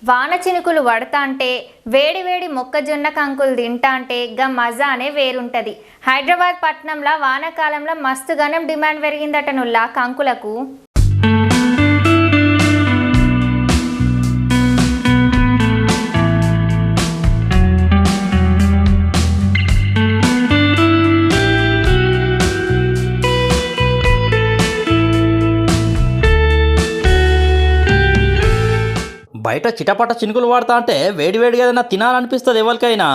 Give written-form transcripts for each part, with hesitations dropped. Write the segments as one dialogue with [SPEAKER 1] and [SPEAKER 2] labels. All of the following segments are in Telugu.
[SPEAKER 1] వాన చినుకులు పడతాంటే వేడి వేడి మొక్కజొన్న కంకులు తింటాంటే గా మజానే వేరుంటది. హైదరాబాద్ పట్టణంలో వానాకాలంలో మస్తుగానం డిమాండ్ పెరిగిందట నుల్లా కంకులకు.
[SPEAKER 2] బయట చిటపట చినుకులు పడతా అంటే వేడివేడిగా ఏదైనా తినాలనిపిస్తుంది ఎవరికైనా.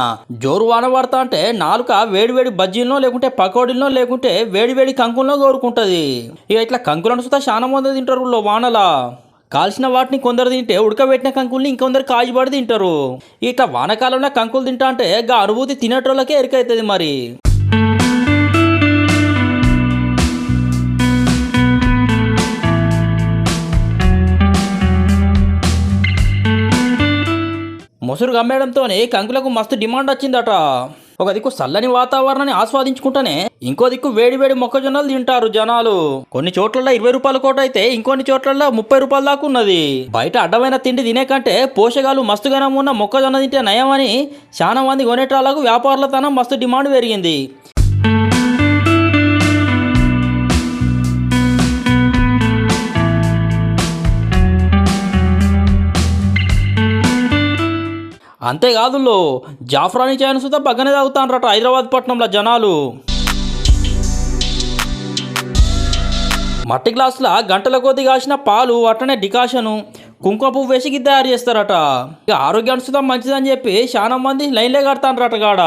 [SPEAKER 2] జోరు వాన పడతా అంటే నాలుక వేడివేడి బజ్జీల్లో లేకుంటే పకోడీల్లో లేకుంటే వేడివేడి కంకుల్లో కోరుకుంటుంది. ఇక ఇట్లా కంకులను సుతా చాలా మంది తింటారు వానలా. కాల్చిన వాటిని కొందరు తింటే ఉడకబెట్టిన కంకుల్ని ఇంకొందరు కాయబడి తింటారు. ఇట్లా వానకాలంలో కంకులు తింటా అంటే గా అనుభూతి తినేటోళ్ళకే ఎరికైతుంది మరి. ముసురు గమ్మేయడంతోనే కంకులకు మస్తు డిమాండ్ వచ్చిందట. ఒక దిక్కు చల్లని వాతావరణాన్ని ఆస్వాదించుకుంటూనే ఇంకో దిక్కు వేడి వేడి మొక్కజొన్నలు తింటారు జనాలు. కొన్ని చోట్లలో 20 రూపాయల కోట అయితే ఇంకొన్ని చోట్లలో 30 రూపాయల దాకా ఉన్నది. బయట అడ్డమైన తిండి తినే కంటే పోషకాలు మస్తుగానం ఉన్న మొక్కజొన్న తింటే నయమని చాలా మంది కొనేటాలకు వ్యాపారుల తనం మస్తు డిమాండ్ పెరిగింది. అంతేకాదుల్లో జాఫ్రానీ చాయ్ను సుతా బగ్గనే తాగుతానరట హైదరాబాద్ పట్టణంలో జనాలు. మట్టి గ్లాసుల గంటల కొద్ది కాసిన పాలు అట్లనే డికాషను కుంకుమ పువ్వు వేసి తయారు చేస్తారట. ఇక ఆరోగ్యానికి సుతా మంచిదని చెప్పి చాలా మంది లైన్లే కడతానరట కాడ.